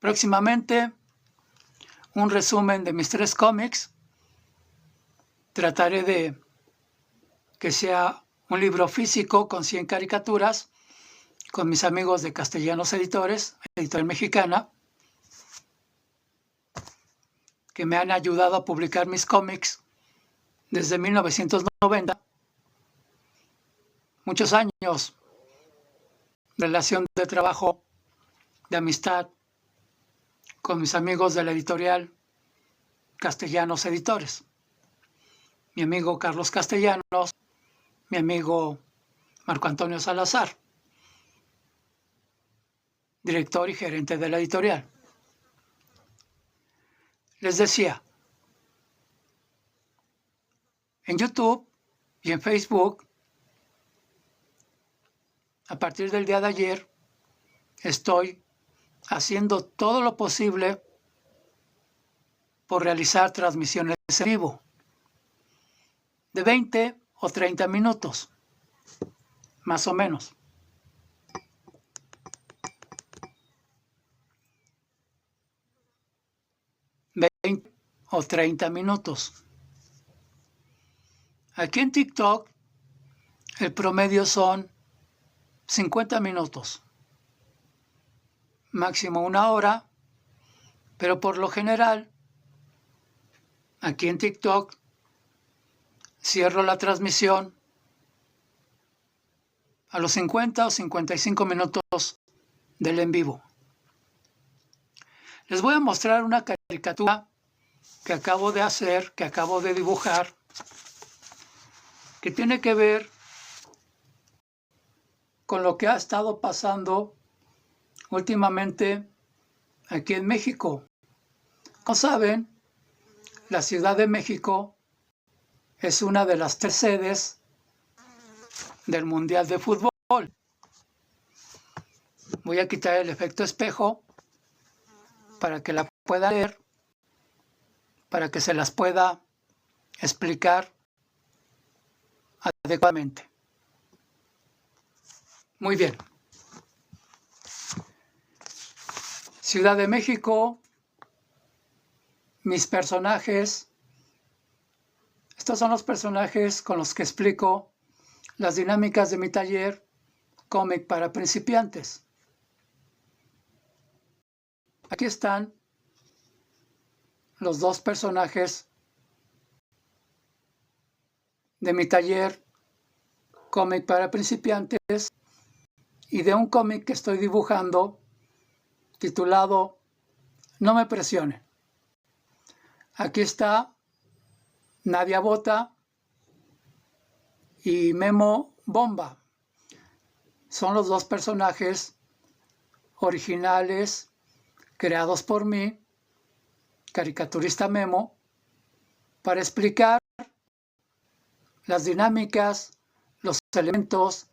Próximamente, un resumen de mis 3 cómics. Trataré de que sea un libro físico con 100 caricaturas, con mis amigos de Castellanos Editores, editorial mexicana, que me han ayudado a publicar mis cómics desde 1990. Muchos años, relación de trabajo, de amistad, con mis amigos de la editorial Castellanos Editores. Mi amigo Carlos Castellanos, mi amigo Marco Antonio Salazar, director y gerente de la editorial. Les decía, en YouTube y en Facebook, a partir del día de ayer, estoy haciendo todo lo posible por realizar transmisiones en vivo de 20 o 30 minutos, más o menos. O 30 minutos. Aquí en TikTok el promedio son 50 minutos, máximo 1 hora, pero por lo general aquí en TikTok cierro la transmisión a los 50 o 55 minutos del en vivo. Les voy a mostrar una caricatura que acabo de hacer, que acabo de dibujar, que tiene que ver con lo que ha estado pasando últimamente aquí en México. Como saben, la Ciudad de México es una de las 3 sedes del Mundial de Fútbol. Voy a quitar el efecto espejo para que la puedan leer, para que se las pueda explicar adecuadamente. Muy bien. Ciudad de México, mis personajes. Estos son los personajes con los que explico las dinámicas de mi taller cómic para principiantes. Aquí están los 2 personajes de mi taller cómic para principiantes y de un cómic que estoy dibujando titulado No me presione. Aquí está Nadia Bota y Memo Bomba. Son los 2 personajes originales creados por mí, caricaturista Memo, para explicar las dinámicas, los elementos,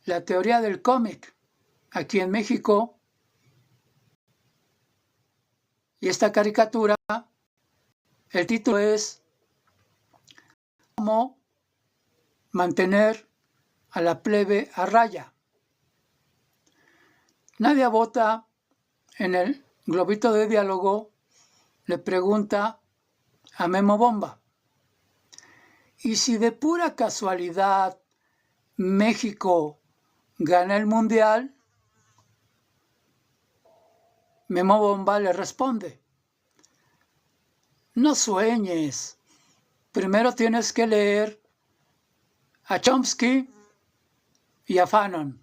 la teoría del cómic aquí en México. Y esta caricatura, el título es ¿Cómo mantener a la plebe a raya? Nadia Bota, en el globito de diálogo, le pregunta a Memo Bomba: ¿y si de pura casualidad México gana el Mundial? Memo Bomba le responde: no sueñes, primero tienes que leer a Chomsky y a Fanon.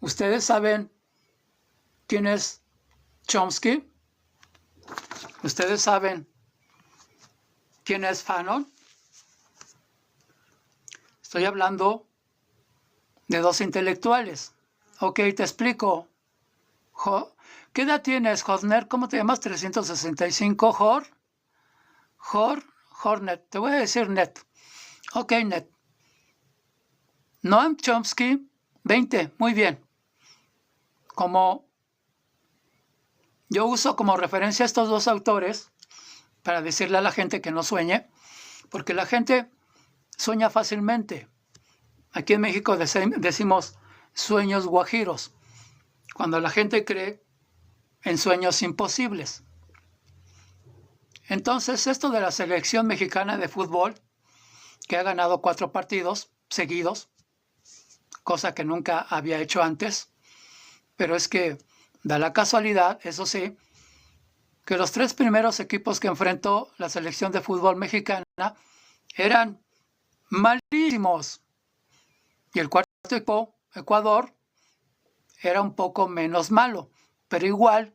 ¿Ustedes saben quién es Chomsky? ¿Ustedes saben quién es Fanon? Estoy hablando de 2 intelectuales. Ok, te explico. ¿Qué edad tienes, Hosner? ¿Cómo te llamas? 365, Hornet. Te voy a decir Net. Ok, Net. Noam Chomsky, 20. Muy bien. Como yo uso como referencia a estos 2 autores para decirle a la gente que no sueñe, porque la gente sueña fácilmente. Aquí en México decimos sueños guajiros. cuando la gente cree en sueños imposibles. Entonces, esto de la selección mexicana de fútbol, que ha ganado 4 partidos seguidos, cosa que nunca había hecho antes, pero es que da la casualidad, eso sí, que los 3 primeros equipos que enfrentó la selección de fútbol mexicana eran malísimos. Y el cuarto equipo, Ecuador, era un poco menos malo, pero igual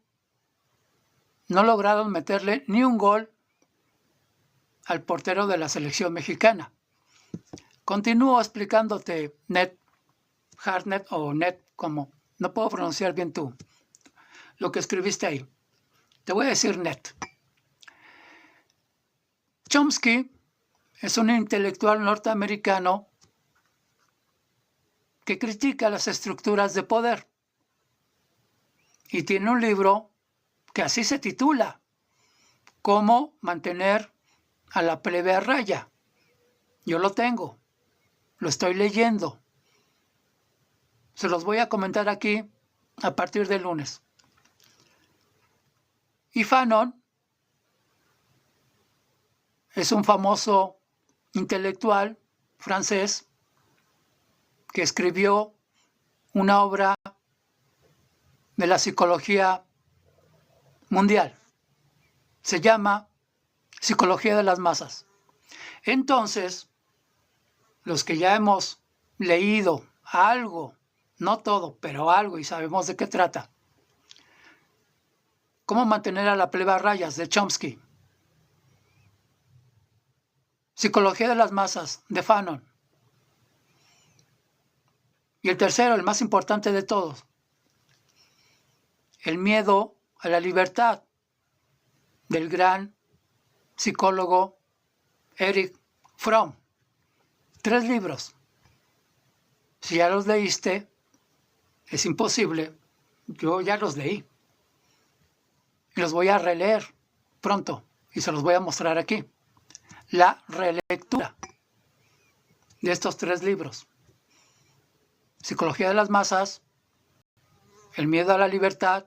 no lograron meterle ni un gol al portero de la selección mexicana. Continúo explicándote, Ned Hartnett o Ned, como no puedo pronunciar bien tú, lo que escribiste ahí. Te voy a decir Ned. Chomsky es un intelectual norteamericano que critica las estructuras de poder y tiene un libro que así se titula: Cómo mantener a la plebe a raya. Yo lo tengo, lo estoy leyendo. Se los voy a comentar aquí a partir del lunes. Y Fanon es un famoso intelectual francés que escribió una obra de la psicología mundial. Se llama Psicología de las Masas. Entonces, los que ya hemos leído algo, no todo, pero algo, y sabemos de qué trata, Cómo mantener a la plebe a rayas, de Chomsky, Psicología de las Masas, de Fanon, y el tercero, el más importante de todos, El miedo a la libertad, del gran psicólogo Erich Fromm. 3 libros. Si ya los leíste, es imposible. Yo ya los leí. Y los voy a releer pronto. Y se los voy a mostrar aquí. La relectura de estos 3 libros. Psicología de las Masas, El miedo a la libertad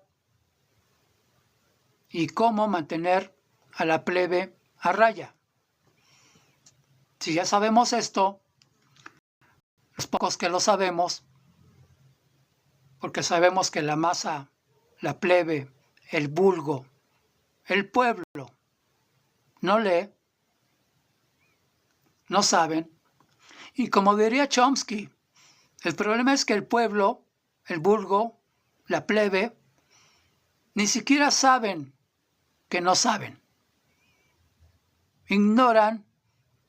y Cómo mantener a la plebe a raya. Si ya sabemos esto, los pocos que lo sabemos, porque sabemos que la masa, la plebe, el vulgo, el pueblo, no lee, no saben. Y como diría Chomsky, el problema es que el pueblo, el vulgo, la plebe, ni siquiera saben que no saben. Ignoran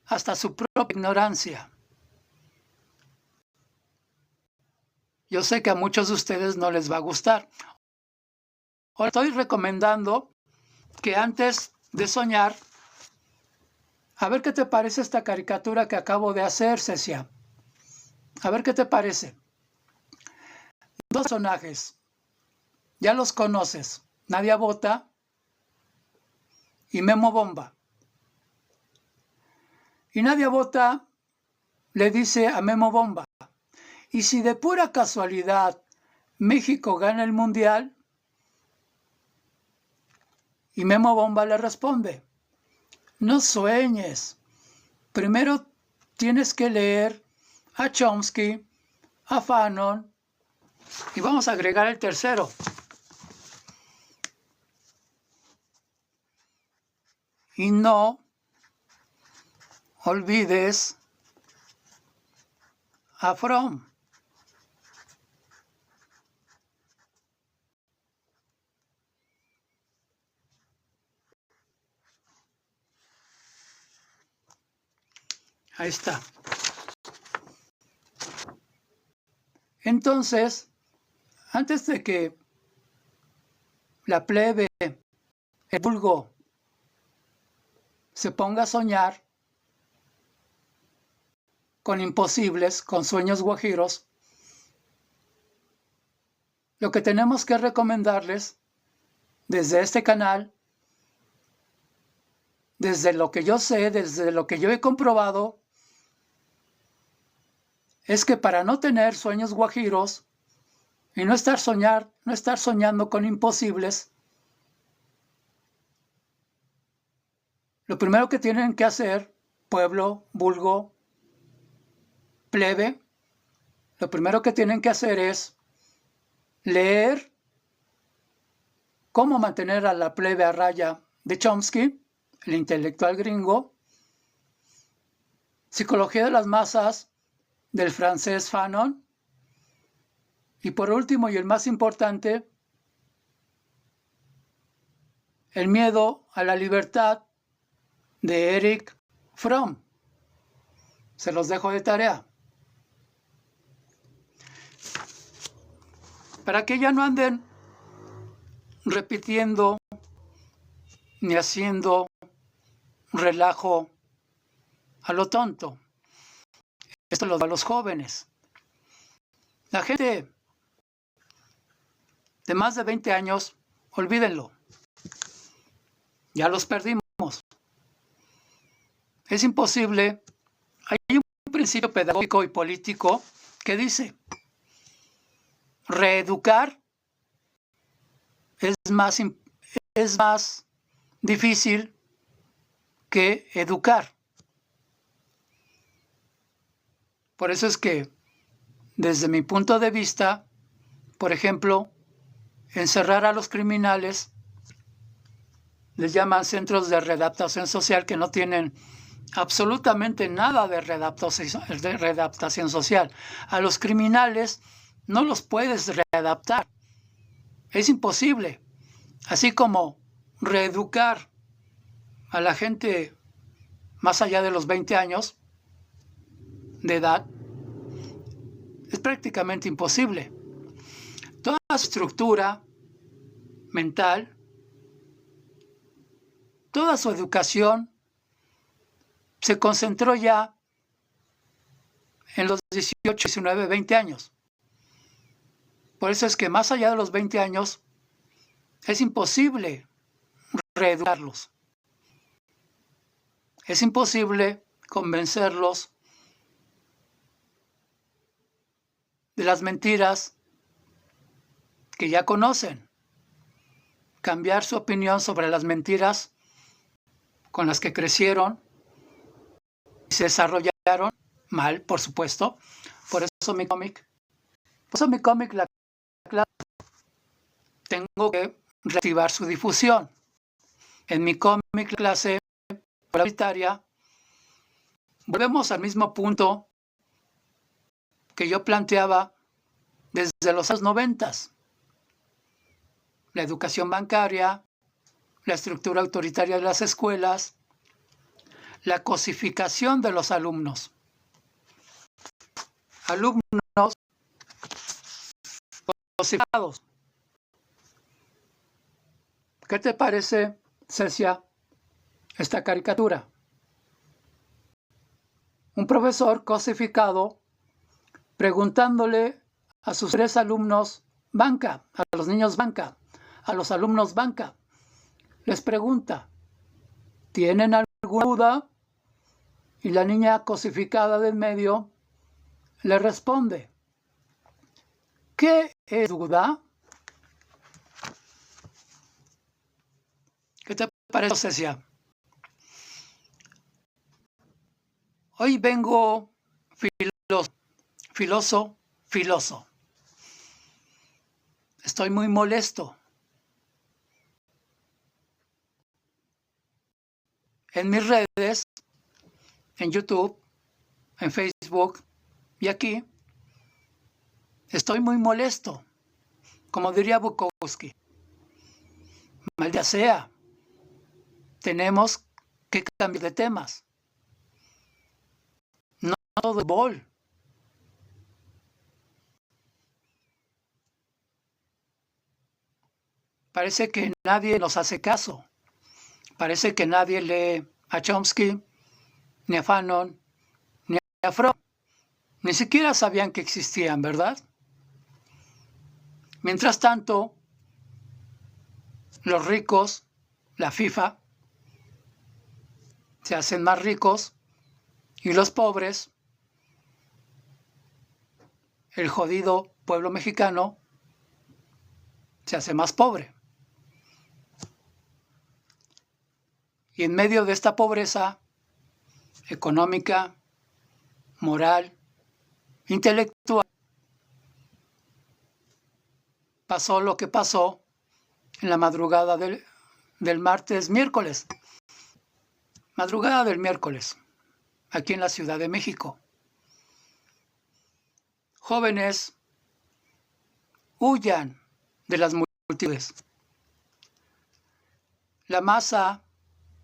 hasta su propia ignorancia. Yo sé que a muchos de ustedes no les va a gustar. Os estoy recomendando que antes de soñar, a ver qué te parece esta caricatura que acabo de hacer, Cecia. A ver qué te parece. 2 personajes. Ya los conoces. Nadia Bota y Memo Bomba. Y Nadia Bota le dice a Memo Bomba: ¿y si de pura casualidad México gana el mundial? Y Memo Bomba le responde: no sueñes. Primero tienes que leer a Chomsky, a Fanon, y vamos a agregar el tercero. Y no olvides a Fromm. Ahí está. Entonces, antes de que la plebe, el vulgo, se ponga a soñar con imposibles, con sueños guajiros, lo que tenemos que recomendarles desde este canal, desde lo que yo sé, desde lo que yo he comprobado, es que para no tener sueños guajiros, y no estar soñando con imposibles, lo primero que tienen que hacer, pueblo, vulgo, plebe, lo primero que tienen que hacer es leer Cómo mantener a la plebe a raya de Chomsky, el intelectual gringo, Psicología de las masas del francés Fanon, y por último y el más importante, El miedo a la libertad de Erich Fromm. Se los dejo de tarea. Para que ya no anden repitiendo ni haciendo relajo a lo tonto. Esto lo da a los jóvenes. La gente de más de 20 años, olvídenlo. Ya los perdimos. Es imposible. Hay un principio pedagógico y político que dice: reeducar es más difícil que educar. Por eso es que, desde mi punto de vista, por ejemplo, encerrar a los criminales, les llaman centros de readaptación social, que no tienen absolutamente nada de readaptación social. A los criminales no los puedes readaptar. Es imposible. Así como reeducar a la gente más allá de los 20 años de edad es prácticamente imposible. Toda su estructura mental, toda su educación se concentró ya en los 18, 19, 20 años. Por eso es que más allá de los 20 años es imposible reeducarlos. Es imposible convencerlos de las mentiras que ya conocen, cambiar su opinión sobre las mentiras con las que crecieron y se desarrollaron mal, por supuesto. Por eso mi cómic, la clase, tengo que reactivar su difusión. En mi cómic clase prioritaria, volvemos al mismo punto que yo planteaba desde los años 90. La educación bancaria, la estructura autoritaria de las escuelas, la cosificación de los alumnos. Alumnos cosificados. ¿Qué te parece, Cecia, esta caricatura? Un profesor cosificado preguntándole a sus 3 alumnos banca, a los niños banca, a los alumnos banca, les pregunta: ¿tienen alguna duda? Y la niña cosificada del medio le responde: ¿qué es duda? ¿Qué te parece, Cecia? Hoy vengo filoso. Estoy muy molesto. En mis redes, en YouTube, en Facebook y aquí, estoy muy molesto. Como diría Bukowski, maldita sea, tenemos que cambiar de temas. No todo es bol. Parece que nadie nos hace caso. Parece que nadie lee a Chomsky, ni a Fanon, ni a Fromm. Ni siquiera sabían que existían, ¿verdad? Mientras tanto, los ricos, la FIFA, se hacen más ricos y los pobres, el jodido pueblo mexicano, se hace más pobre. Y en medio de esta pobreza económica, moral, intelectual, pasó lo que pasó en la madrugada del miércoles, aquí en la Ciudad de México. Jóvenes huyan de las multitudes. La masa,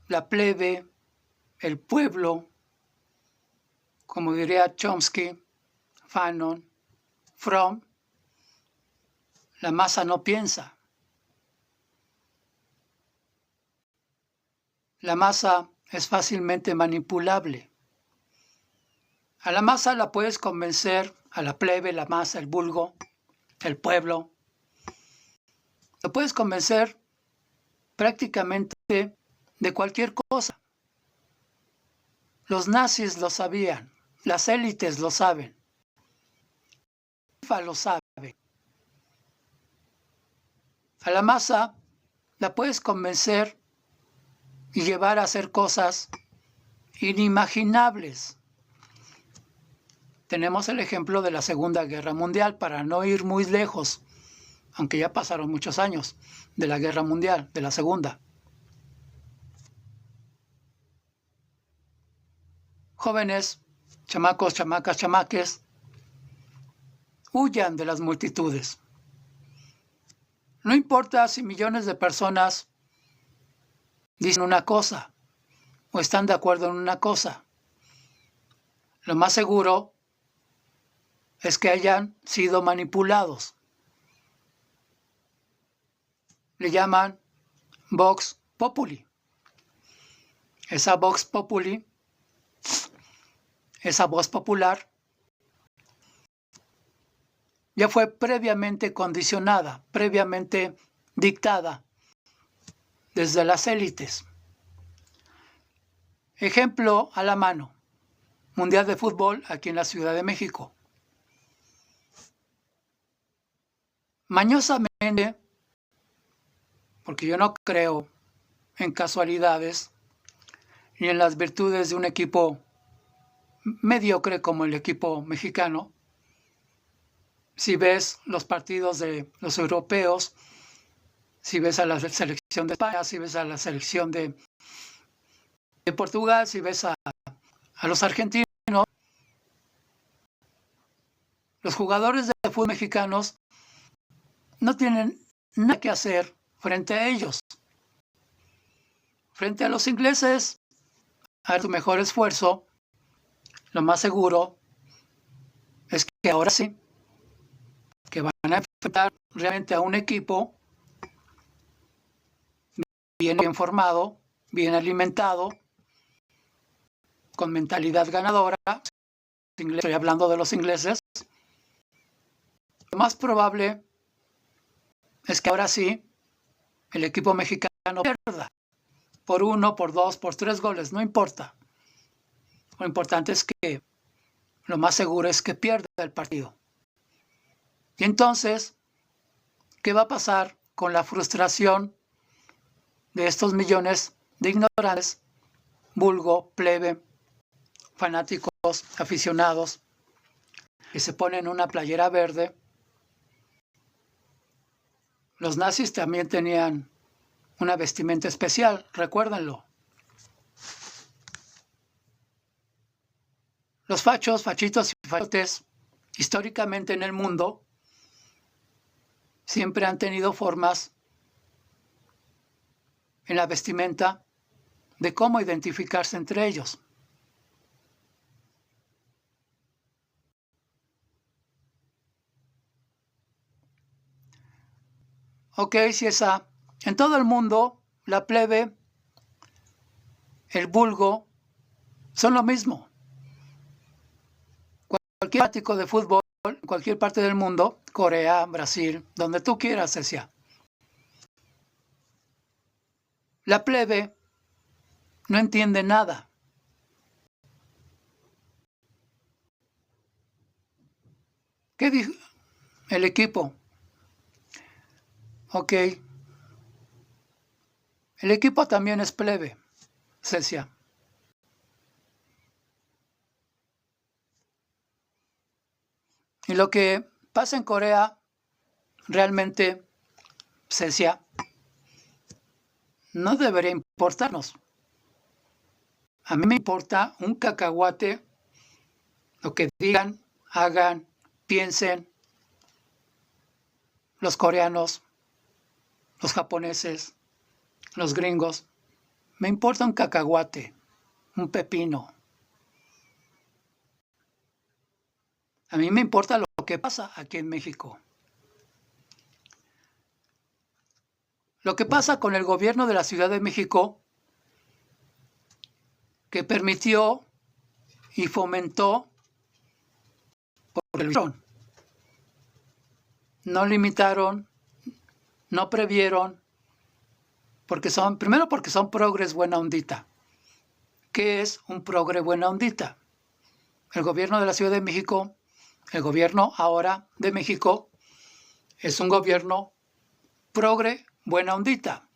la plebe, el pueblo, como diría Chomsky, Fanon, Fromm, la masa no piensa. La masa es fácilmente manipulable. A la masa la puedes convencer, a la plebe, la masa, el vulgo, el pueblo. Lo puedes convencer prácticamente de cualquier cosa. Los nazis lo sabían, las élites lo saben, la FIFA lo sabe. A la masa la puedes convencer y llevar a hacer cosas inimaginables. Tenemos el ejemplo de la Segunda Guerra Mundial, para no ir muy lejos, aunque ya pasaron muchos años de la Guerra Mundial, de la Segunda. Jóvenes, chamacos, chamacas, chamaques, huyan de las multitudes. No importa si millones de personas dicen una cosa o están de acuerdo en una cosa. Lo más seguro es que hayan sido manipulados. Le llaman Vox Populi. Esa Vox Populi, esa voz popular, ya fue previamente condicionada, previamente dictada desde las élites. Ejemplo a la mano: Mundial de Fútbol aquí en la Ciudad de México. Mañosamente, porque yo no creo en casualidades ni en las virtudes de un equipo mediocre como el equipo mexicano, si ves los partidos de los europeos, si ves a la selección de España, si ves a la selección de Portugal, si ves a los argentinos, los jugadores de fútbol mexicanos no tienen nada que hacer frente a ellos. Frente a los ingleses, a su mejor esfuerzo, lo más seguro es que ahora sí, que van a enfrentar realmente a un equipo bien formado, bien alimentado, con mentalidad ganadora. Estoy hablando de los ingleses. Lo más probable es que ahora sí el equipo mexicano pierda por 1, por 2, por 3 goles, no importa. Lo importante es que lo más seguro es que pierda el partido. Y entonces, ¿qué va a pasar con la frustración de estos millones de ignorantes, vulgo, plebe, fanáticos, aficionados, que se ponen una playera verde? Los nazis también tenían una vestimenta especial, recuérdenlo. Los fachos, fachitos y fachotes, históricamente en el mundo, siempre han tenido formas en la vestimenta de cómo identificarse entre ellos. Ok, si esa, en todo el mundo, la plebe, el vulgo, son lo mismo. Cualquier fanático de fútbol, en cualquier parte del mundo, Corea, Brasil, donde tú quieras, Asia. La plebe no entiende nada. ¿Qué dijo el equipo? Ok. El equipo también es plebe, Cecia. Y lo que pasa en Corea, realmente, Cecia, no debería importarnos. A mí me importa un cacahuate lo que digan, hagan, piensen los coreanos, los japoneses, los gringos. Me importa un cacahuate, un pepino. A mí me importa lo que pasa aquí en México. Lo que pasa con el gobierno de la Ciudad de México, que permitió y fomentó por el no limitaron, no previeron, primero porque son progres buena ondita. ¿Qué es un progre buena ondita? El gobierno de la Ciudad de México, el gobierno ahora de México, es un gobierno progre buena ondita.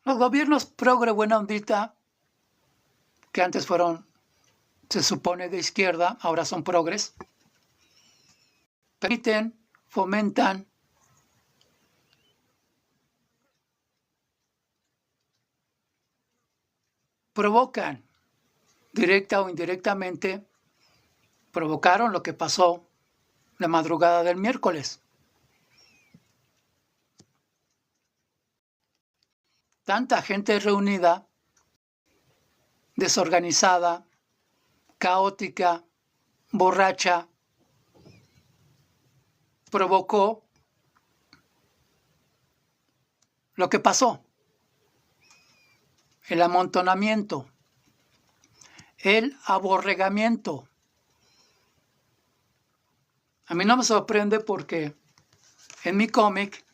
Los gobiernos progre buena ondita, que antes fueron, se supone, de izquierda, ahora son progres, permiten, fomentan, provocan, directa o indirectamente, provocaron lo que pasó la madrugada del miércoles. Tanta gente reunida, desorganizada, caótica, borracha, provocó lo que pasó. El amontonamiento, el aborregamiento. A mí no me sorprende porque en mi cómic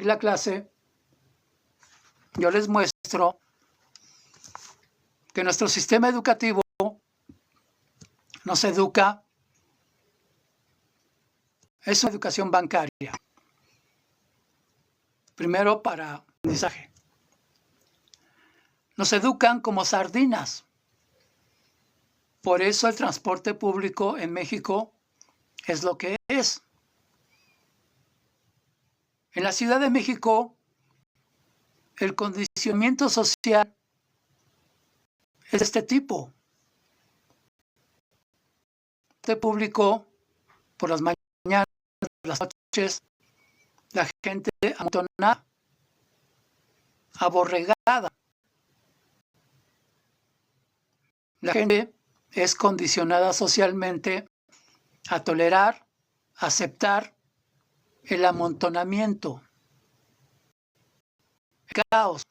La Clase, yo les muestro que nuestro sistema educativo nos educa, es una educación bancaria. Primero para aprendizaje. Nos educan como sardinas. Por eso el transporte público en México es lo que es. En la Ciudad de México, el condicionamiento social es de este tipo. El público, por las mañanas, por las noches, la gente amontonada, aborregada. La gente es condicionada socialmente a tolerar, aceptar el amontonamiento, el caos.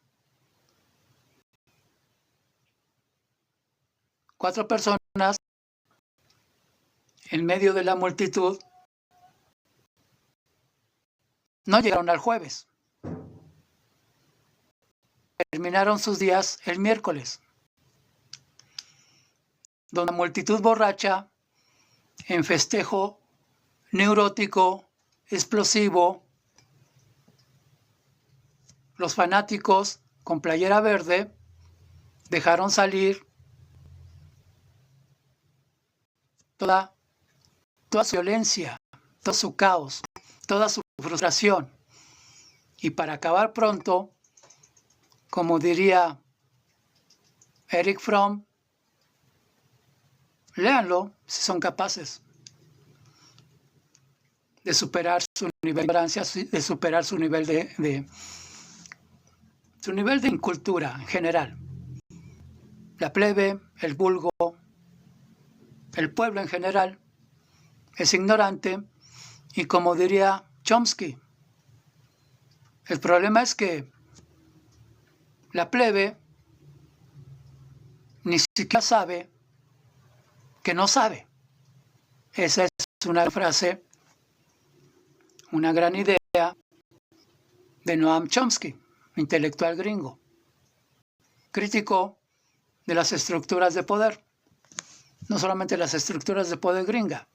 4 personas en medio de la multitud no llegaron al jueves. Terminaron sus días el miércoles, donde la multitud borracha, en festejo neurótico, explosivo, los fanáticos con playera verde dejaron salir toda su violencia, todo su caos, toda su frustración. Y para acabar pronto, como diría Eric Fromm, léanlo si son capaces de superar su nivel de ignorancia, de superar su nivel de incultura en general. La plebe, el vulgo, el pueblo en general es ignorante y, como diría Chomsky, el problema es que la plebe ni siquiera sabe que no sabe. Esa es una frase, una gran idea de Noam Chomsky, intelectual gringo, crítico de las estructuras de poder, no solamente las estructuras de poder gringa.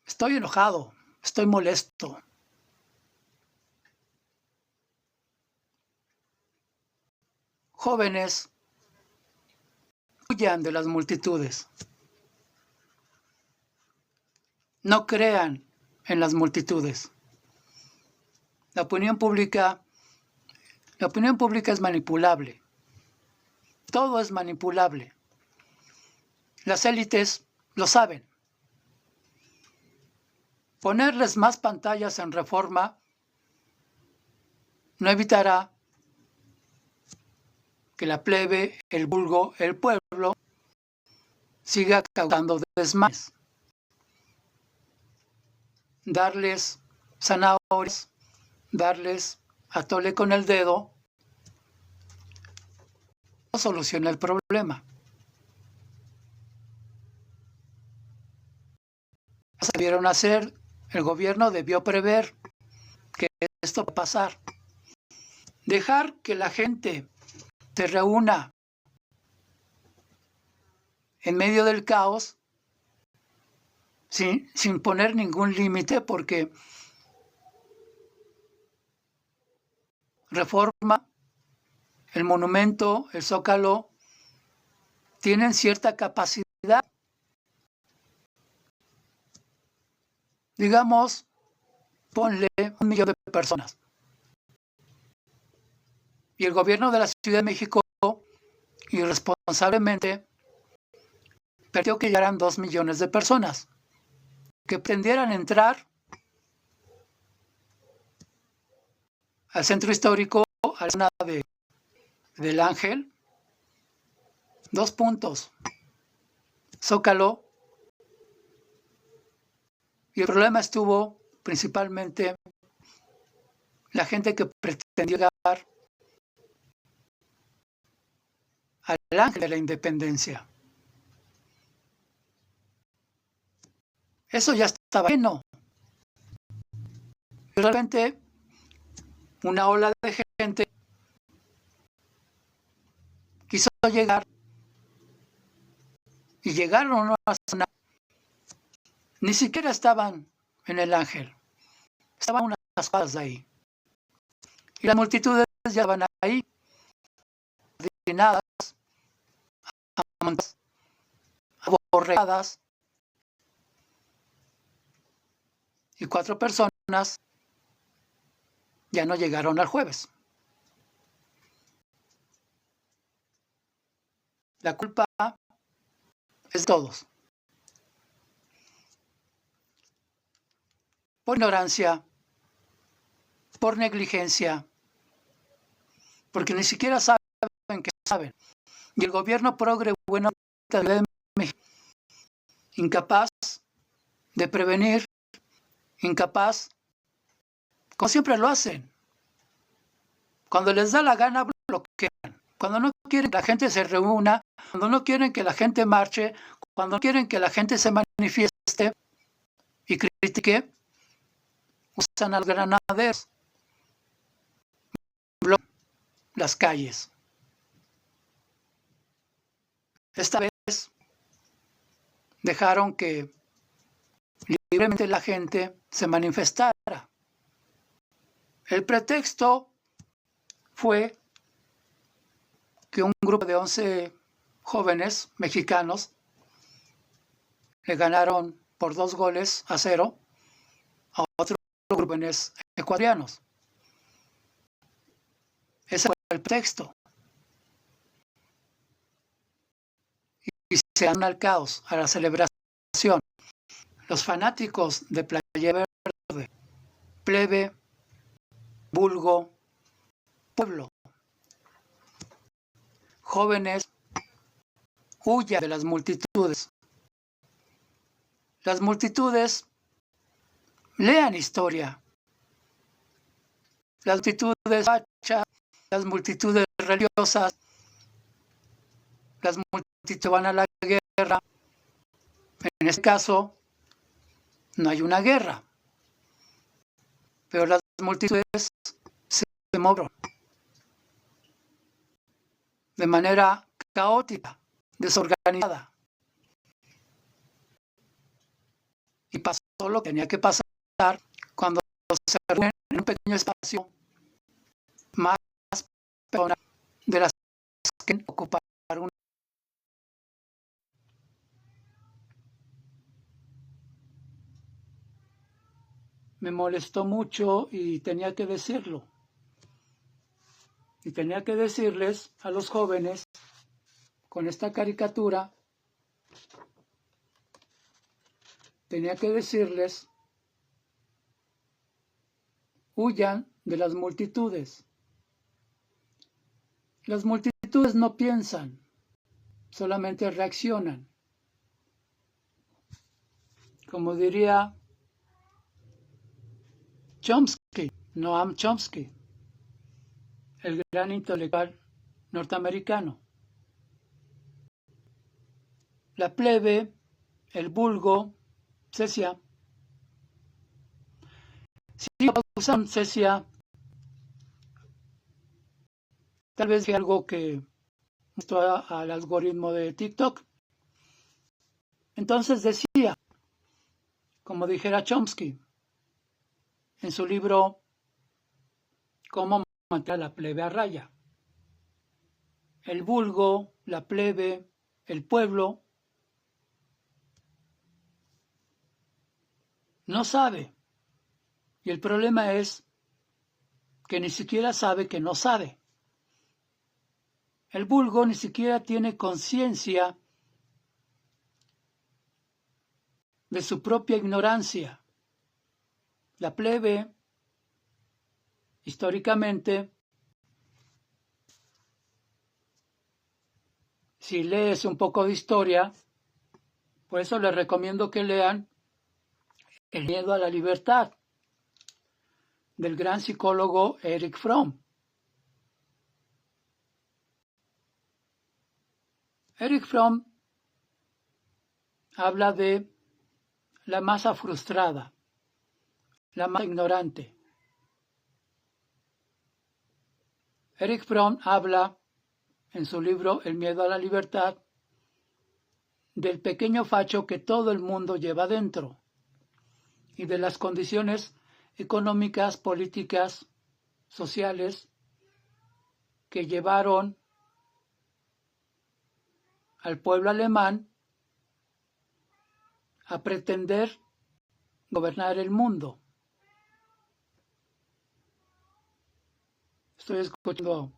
Estoy enojado, estoy molesto. Jóvenes, huyan de las multitudes. No crean en las multitudes. La opinión pública es manipulable. Todo es manipulable. Las élites lo saben. Ponerles más pantallas en Reforma no evitará que la plebe, el vulgo, el pueblo siga causando desmanes. Darles zanahorias, darles atole con el dedo, no soluciona el problema. Debieron hacer, el gobierno debió prever que esto va a pasar. Dejar que la gente se reúna en medio del caos sin poner ningún límite, porque Reforma, el monumento, el Zócalo, tienen cierta capacidad. Digamos, ponle 1 millón de personas. Y el gobierno de la Ciudad de México, irresponsablemente, permitió que llegaran 2 millones de personas que pretendieran entrar al centro histórico, a la zona del Ángel. 2 puntos. Zócalo. Y el problema estuvo principalmente la gente que pretendió llegar al Ángel de la Independencia. Eso ya estaba lleno. Y realmente una ola de gente quiso llegar y llegaron a una zona. Ni siquiera estaban en el Ángel. Estaban unas cuadras de ahí. Y las multitudes ya van ahí, adoctrinadas, aborregadas. Y 4 personas ya no llegaron al jueves. La culpa es de todos. Por ignorancia, por negligencia, porque ni siquiera saben que saben. Y el gobierno progre bueno de México, incapaz de prevenir, incapaz, como siempre lo hacen. Cuando les da la gana, bloquean. Cuando no quieren que la gente se reúna, cuando no quieren que la gente marche, cuando no quieren que la gente se manifieste y critique, usan a los granaderos, bloquean las calles. Esta vez dejaron que libremente la gente se manifestara. El pretexto fue que un grupo de 11 jóvenes mexicanos le ganaron por 2-0 a otro grupo de jóvenes ecuatorianos. Ese fue el pretexto. Y se dan al caos, a la celebración. Los fanáticos de Playa Verde, plebe, vulgo, pueblo, jóvenes, huyan de las multitudes. Las multitudes lean historia. Las multitudes fachas, las multitudes religiosas, las multitudes van a la guerra. En este caso, no hay una guerra, pero las multitudes se movieron de manera caótica, desorganizada. Y pasó lo que tenía que pasar cuando se reúnen en un pequeño espacio más personas de las que ocupar una. Me molestó mucho y tenía que decirlo. Y tenía que decirles a los jóvenes con esta caricatura, tenía que decirles, huyan de las multitudes. Las multitudes no piensan, solamente reaccionan. Como diría Chomsky, Noam Chomsky, el gran intelectual norteamericano. La plebe, el vulgo, Cecia. Si usan Cecia, tal vez sea algo que mostró al algoritmo de TikTok. Entonces decía, como dijera Chomsky, en su libro Cómo mantener a la plebe a raya. El vulgo, la plebe, el pueblo, no sabe. Y el problema es que ni siquiera sabe que no sabe. El vulgo ni siquiera tiene conciencia de su propia ignorancia. La plebe, históricamente, si lees un poco de historia, por eso les recomiendo que lean El miedo a la libertad, del gran psicólogo Erich Fromm. Erich Fromm habla de la masa frustrada, la masa ignorante. Erich Fromm habla en su libro El miedo a la libertad del pequeño facho que todo el mundo lleva dentro y de las condiciones económicas, políticas, sociales que llevaron al pueblo alemán a pretender gobernar el mundo. Estoy escuchando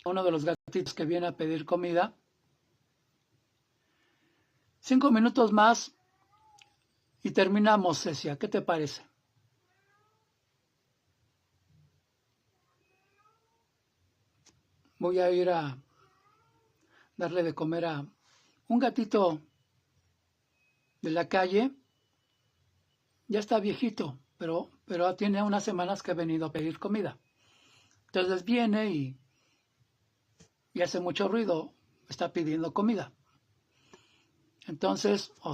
a uno de los gatitos que viene a pedir comida. 5 minutos más y terminamos, Cecia. ¿Qué te parece? Voy a ir a darle de comer a un gatito de la calle. Ya está viejito, pero tiene unas semanas que ha venido a pedir comida. Entonces viene y hace mucho ruido, está pidiendo comida. Entonces, o